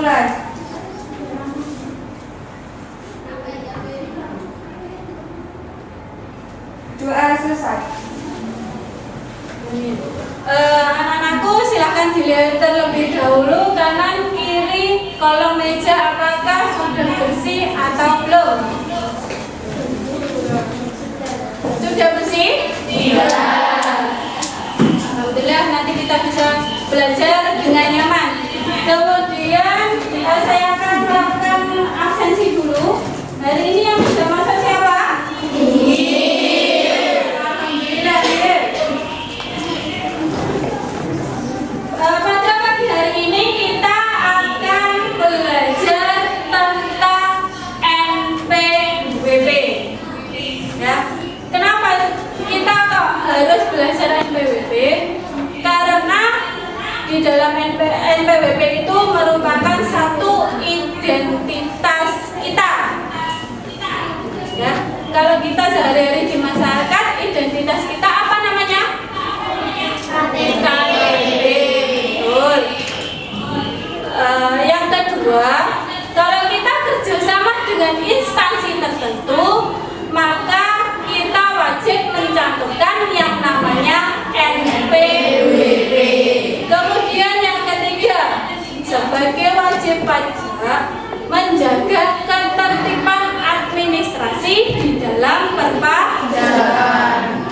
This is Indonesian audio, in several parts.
Doa selesai. Anak-anakku silahkan dilihat terlebih dahulu kanan kiri kolong meja apakah sudah bersih atau belum? Sudah bersih? Tidak. Alhamdulillah, nanti kita bisa belajar dengan nyaman. Kemudian saya akan melakukan absensi dulu. Hari ini yang sudah masuk siapa? Alhamdulillah. Pada pagi hari ini kita akan belajar tentang NPWP. Ya. Kenapa kita kok harus belajar NPWP? Karena di dalam NPWP itu merupakan satu identitas kita. Ya, kalau kita sehari-hari di masyarakat, identitas kita apa namanya? KTP. Betul. Yang kedua, kalau kita kerjasama dengan instansi tertentu, maka kita wajib mencantumkan yang namanya NPWP. Kemudian yang ketiga, sebagai wajib pajak menjaga ketertiban administrasi di dalam perpajakan.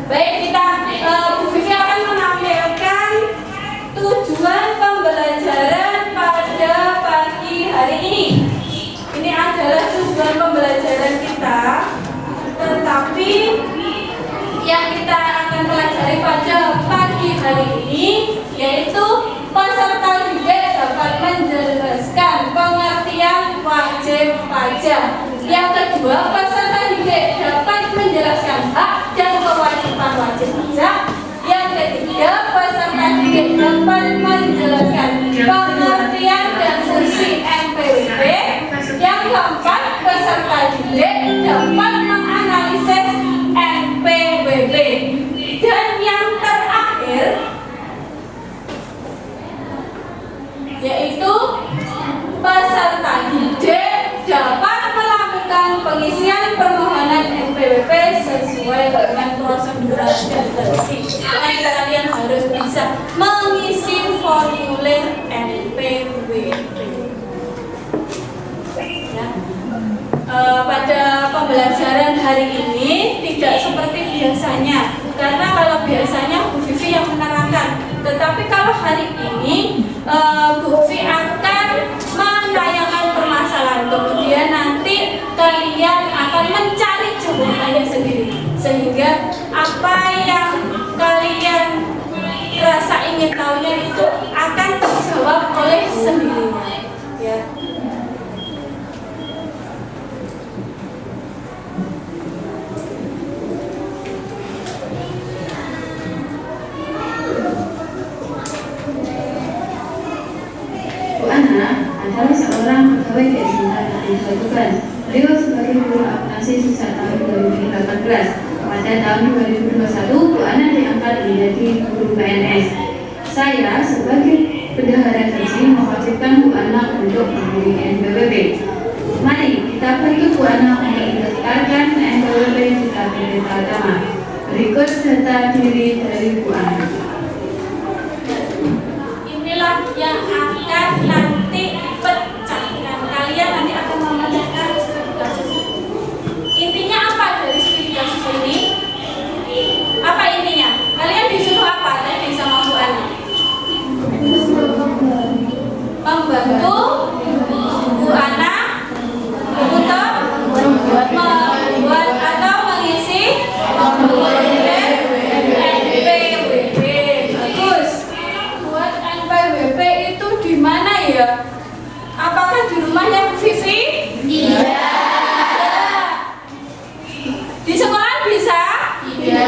Baik, kita Bu Vivi akan menampilkan tujuan pembelajaran pada pagi hari ini. Ini adalah tujuan pembelajaran kita, tetapi yang kita akan pelajari pada pagi hari ini yaitu peserta didik dapat menjelaskan pengertian wajib pajak. Yang kedua, peserta didik dapat menjelaskan hak dan kewajiban wajib pajak. Yang ketiga, peserta didik dapat menjelaskan pengertian dan fungsi NPWP. Yang keempat, peserta didik dapat menganalisis NPWP. Dan yang terakhir yaitu peserta didik dapat melakukan pengisian permohonan NPWP sesuai dengan prosedur dan tertib. Dan kalian harus bisa mengisi formulir NPWP. Ya. Pada pembelajaran hari ini tidak seperti biasanya, karena kalau biasanya Bu Vivi yang menerangkan, tetapi kalau hari ini Bu Vivi akan menayangkan permasalahan, kemudian nanti kalian akan mencari jawabannya sendiri, sehingga apa yang kalian rasa ingin tahunya itu akan terjawab oleh sendirinya. Ya. Adalah seorang pegawai di SMK Negeri Tuban. Beliau sebagai guru akuntansi sejak tahun 2018. Pada tahun 2021, Bu Ana diangkat menjadi guru PNS. Saya sebagai bendahara gaji mewajibkan Bu Ana untuk memiliki NPWP. Mari kita bantu Bu Ana untuk mendaftarkan NPWP di KTP Pratama. Berikut data diri dari Bu Ana. Inilah yang akan nanti pecahkan. Kalian nanti akan memecahkan studi kasus. Intinya apa dari studi kasus ini? Apa intinya? Kalian disuruh apa tadi sama Bu Ana? Membantu Bu Ana untuk membuat atau mengisi formulir NPWP. Bagus. Buat NPWP itu di mana ya? Apakah di rumahnya Bu Vivi? Iya. Di sekolah bisa? Iya.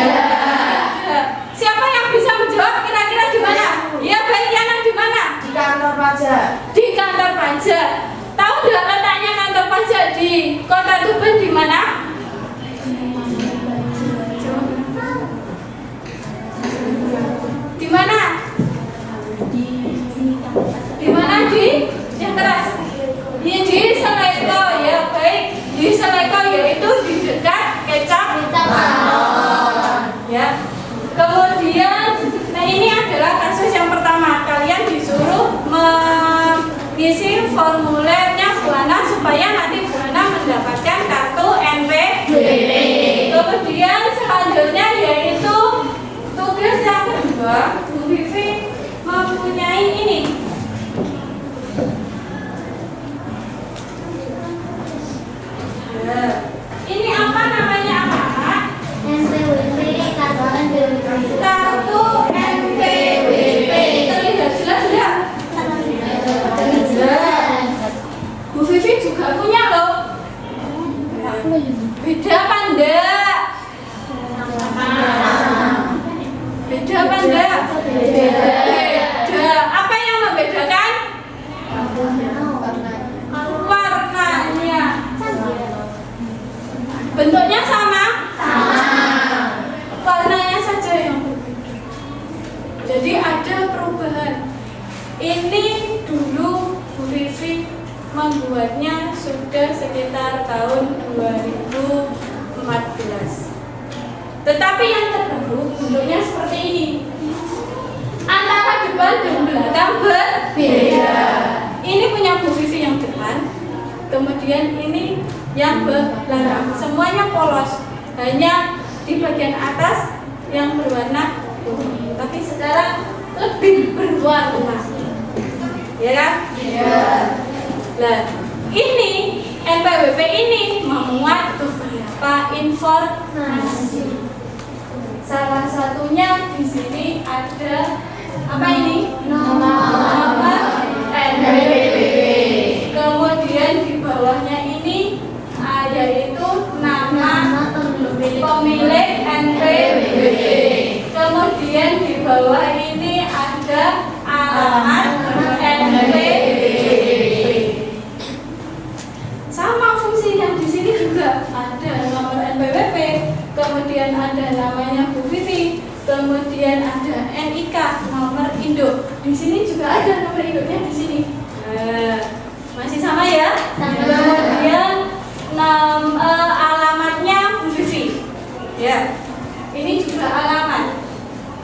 Siapa yang bisa menjawab kira-kira di mana? Ya, baik, yang di mana? Di kantor pajak. Di kantor pajak. Tahu nggak letaknya kantor pajak di Kota Tuban di mana? Di mana? Di mana mana yang keras? Di Seleko, ya baik. Di Seleko yaitu di dekat kecap ya. Kemudian, nah ini adalah kasus yang pertama. Kalian disuruh mengisi formulirnya Bu Ana supaya nanti Bu Ana mendapatkan kartu NPWP. Kemudian selanjutnya yaitu tugas yang kedua, Bu Vivi mempunyai ini. Ini apa namanya anak-anak? Kartu NPWP. Terlihat jelas tidak? Bu Vivi juga punya loh. Beda apa enggak? Beda apa enggak? Beda. Apa yang membedakan? Warnanya. Bentuknya sama? Warnanya saja yang berbeda. Jadi ada perubahan. Ini dulu Bu Vivi membuatnya sudah sekitar tahun 2014. Tetapi yang terbaru bentuknya seperti ini. Antara depan dan belakang berbeda. Ini punya Bu Vivi yang depan. Kemudian ini yang belakang. Semuanya polos. Hanya di bagian atas yang berwarna putih. Tapi sekarang lebih berwarna. Ya kan? Iya. Nah, ini NPWP ini memuat beberapa informasi. Salah satunya di sini ada apa ini? Nomor NPWP. Kemudian di bawahnya ini yaitu nama pemilik NPWP. Kemudian di bawah ini ada alamat NPWP. Sama fungsi yang di sini juga ada nomor NPWP, kemudian ada namanya Bu Vivi, kemudian ada NIK, nomor induk. Di sini juga ada nomor induknya di sini. Masih sama ya? Kemudian alamatnya Bu Vivi. Ya. Ini juga alamat.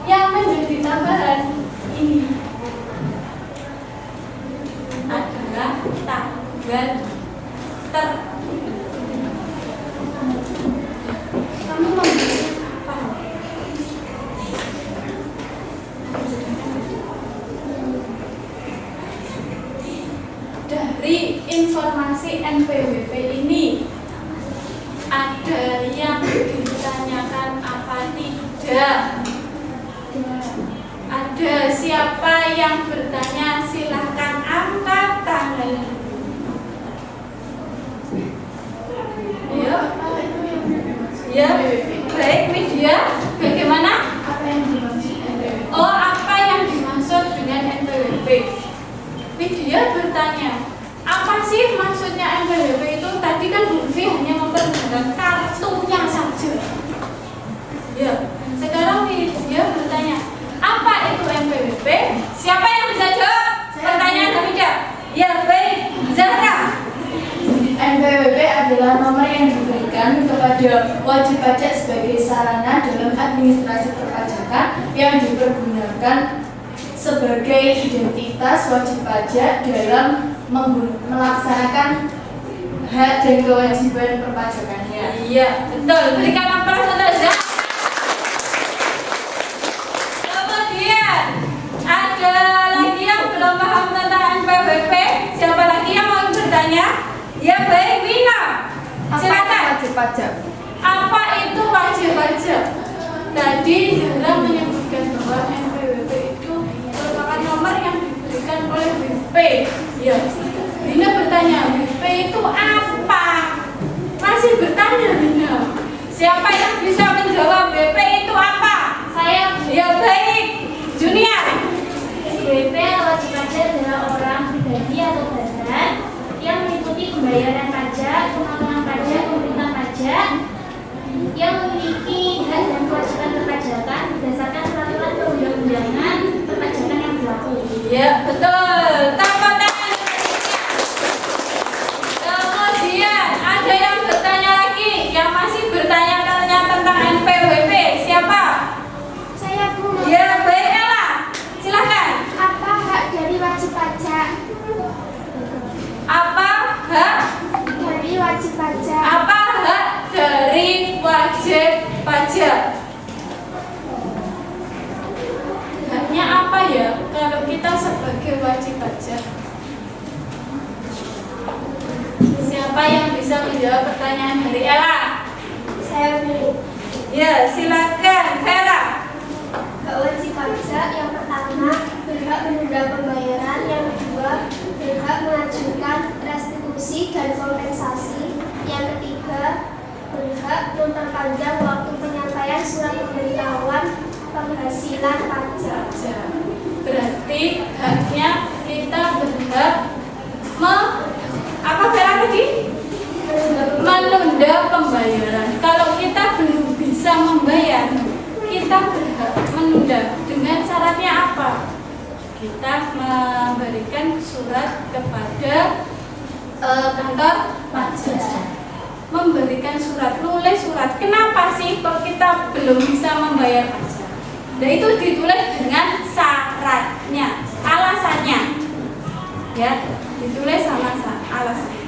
Yang menjadi tambahan ini adalah tanggal kamu membeli apa? Dari informasi NPWP ini ada yang ditanyakan apa tidak? Ada siapa yang bertanya? Silahkan angkat tangan. Ya, baik media. Bagaimana? Oh, apa yang dimaksud dengan NPWP? Media bertanya, apa sih maksudnya NPWP itu? Tadi kan Bu Vivi hanya memperkenalkan kartunya saja. Ya, sekarang media bertanya, apa itu NPWP? Siapa yang bisa jawab pertanyaan Hamidah? Ya, baik, Zahra. NPWP adalah nomor yang diberikan kepada wajib pajak sebagai sarana dalam administrasi perpajakan yang dipergunakan sebagai identitas wajib pajak dalam melaksanakan hak dan kewajiban perpajakannya. Iya, betul. Berikan aplaus untuk Zahra. Kemudian ada lagi yang belum paham tentang NPWP? Siapa lagi yang mau bertanya? Ya baik, Wina. Silakan. Wajib pajak. Apa itu wajib pajak? Tadi Zahra menyebutkan bahwa NPWP itu merupakan nomor yang diberikan oleh BP. Ya. Wina bertanya, BP itu apa? Masih bertanya Wina. Siapa yang bisa menjawab BP itu apa? Saya. Ya baik, Junior. BP atau wajib pajak adalah orang pribadi atau badan yang mengikuti pembayaran pajak, pengampunan pajak, pemerintahan pajak yang memiliki hak dan kewajiban perpajakan berdasarkan peraturan perundang-undangan perpajakan yang berlaku. Ya betul. Tepuk tangan. bisa menjawab pertanyaan dari Ella? Saya pilih. Ya, silakan Vera. Hak wajib pajak yang pertama berhak menunda pembayaran, yang kedua berhak mengajukan restitusi dan kompensasi, yang ketiga berhak memperpanjang waktu penyampaian surat pemberitahuan penghasilan pajak. Berarti haknya kita berhak apa Vera tadi? Menunda pembayaran. Kalau kita belum bisa membayar, kita berhak menunda. Dengan syaratnya apa? Kita memberikan surat kepada kantor pajak. Memberikan surat, nulis surat. Kenapa sih kok kita belum bisa membayar pajak? Dan itu ditulis dengan syaratnya, alasannya. Ya, ditulis sama alasannya.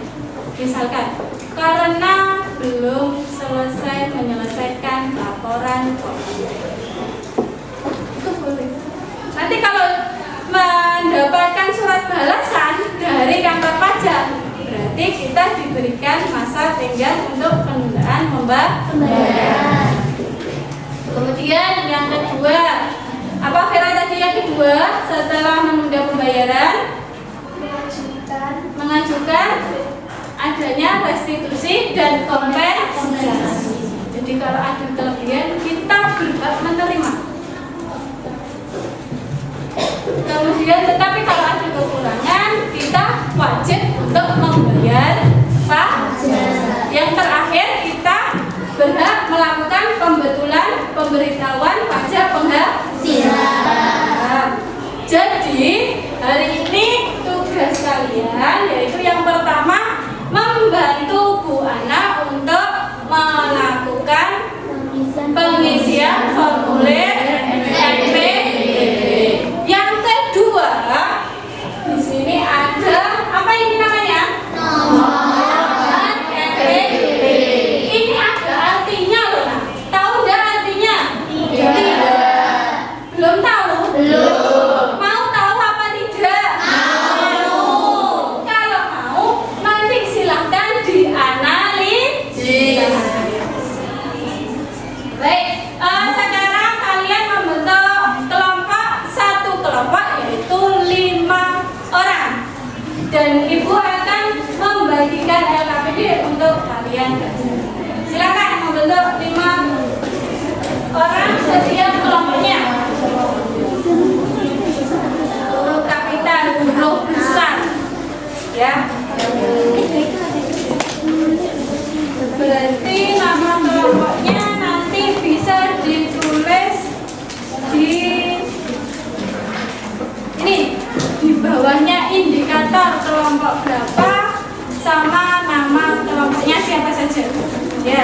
Misalkan, karena belum selesai menyelesaikan laporan keuangan. Itu boleh. Nanti kalau mendapatkan surat balasan dari kantor pajak, berarti kita diberikan masa tenggat untuk penundaan pembayaran. Kemudian yang kedua, apa Vera tadi yang kedua setelah menunda pembayaran? Mengajukan adanya restitusi dan kompensasi. Jadi kalau ada kelebihan kita berhak menerima. Kemudian tetapi kalau ada kekurangan kita wajib untuk membayar pajak. Yang terakhir kita berhak melakukan pembetulan pemberitahuan pajak penghasilan. Jadi hari ini tugas kalian yaitu yang pertama membantu Bu Ana untuk melakukan pengisian formulir NPWP. Yang kedua, di sini ada apa ini namanya? Nomor NPWP. Ini ada artinya loh. Nah. Tahu nggak artinya? Tidak. Belum tahu? Belum. Mau tahu apa tidak? Mau. Kalau mau, nanti silahkan dianalisis. Baik, sekarang kalian membentuk kelompok, satu kelompok yaitu 5 orang. Dan Ibu akan membagikan LKPD untuk kalian. Silakan membentuk 5 orang setiap kelompoknya. Huruf kapital, huruf besar. Ya. Berarti nama kelompoknya nanti bisa ditulis di ini, di bawahnya indikator kelompok berapa sama nama kelompoknya siapa saja. Ya.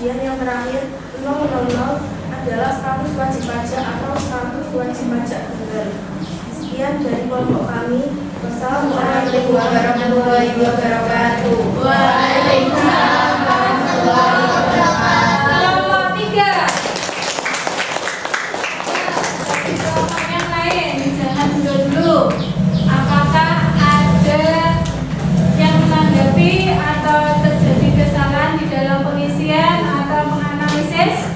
kemudian yang terakhir 000 adalah status wajib pajak atau status wajib pajak tunggal. Sekian dari kelompok kami. Wassalamualaikum warahmatullahi wabarakatuh. Waalaikumsalam warahmatullahi wabarakatuh. Kelompok 3. Kelompok yang lain, jangan dulu. Apakah ada yang menanggapi atau terjadi kesalahan di dalam pengisian atau menganalisis?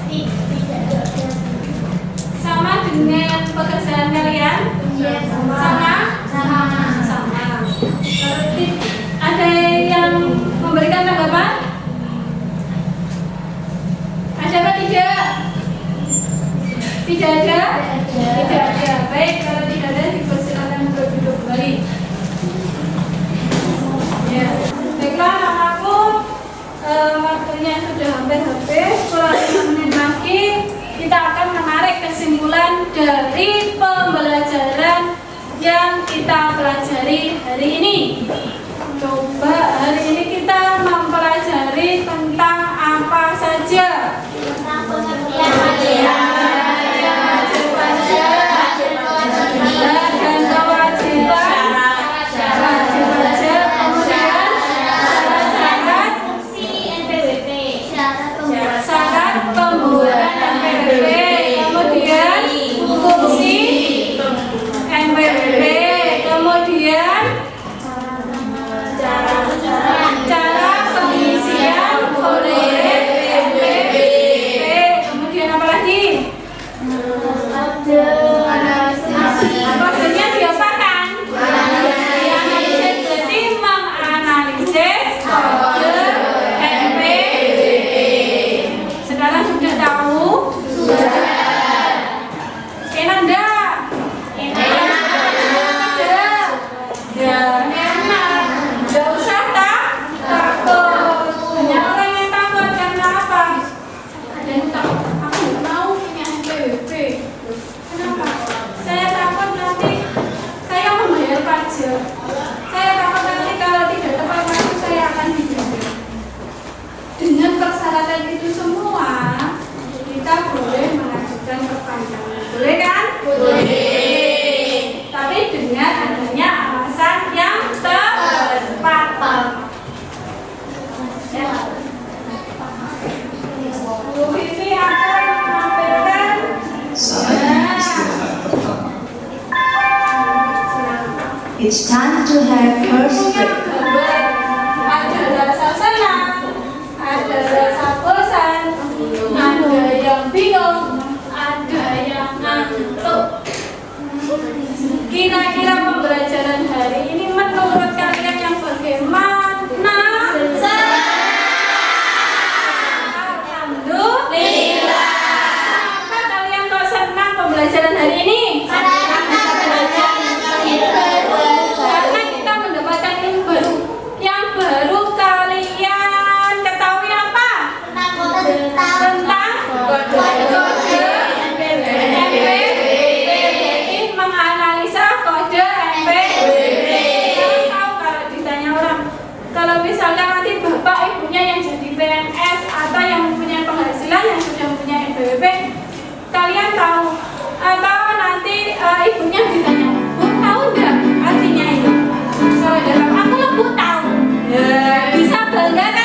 Sama dengan pekerjaan kalian? Sama? Ada yang memberikan tanggapan? Ada apa tidak? Tidak ada? Tidak ada. Baik, kalau tidak ada dipersilakan untuk duduk kembali. Ya. Baiklah, anakku, waktunya sudah hampir habis. Kurang 5 menit lagi kita akan menarik kesimpulan dari pembelajaran yang kita pelajari hari ini. Coba hari ini kita mempelajari tentang apa saja? Tentang pengertian pajak. Dan kewajiban wajib pajak, kemudian syarat Fungsi NPWP. syarat pembuatan NPWP, kemudian fungsi NPWP, kemudian cara pengisian formulir NPWP, kemudian apa lagi? Kodenya diapakan? Dianalisis, berarti menganalisis kode NPWP. Sekarang sudah tahu? Sudah. Enak enggak? Enak. Ya, enak. Enggak usah takut. Banyak orang yang takut karena apa? Ada yang takut, aku nggak mau punya NPWP. Kenapa? Saya takut nanti saya membayar pajak. Saya takut nanti kalau tidak tepat waktu saya akan didenda. Dengan persyaratan itu semua, kita boleh mengajukan perpanjangan. Boleh kan? Boleh. Tapi dengan adanya alasan yang tepat. Bu Vivi akan menampilkan. It's time to have first break. Ada rasa senang, ada rasa bosan, ada yang bingung, ada yang ngantuk. Kira-kira pembelajaran hari ini menurut kalian yang bagaimana? Alhamdulillah. Kenapa kalian kok senang pembelajaran hari ini? Karena kita mendapatkan ilmu baru. Yang baru kalian ketahui apa? Tentang kode NPWP. Jadi menganalisa kode NPWP. Kalian tahu kalau ditanya orang, kalau misalnya nanti bapak ibunya yang jadi PNS atau yang mempunyai penghasilan yang sudah mempunyai NPWP, kalian tahu? Atau nanti ibunya ditanya, Bu tahu nggak artinya ini? Saudara, aku lo Bu tahu. Ya, bisa bangga kan?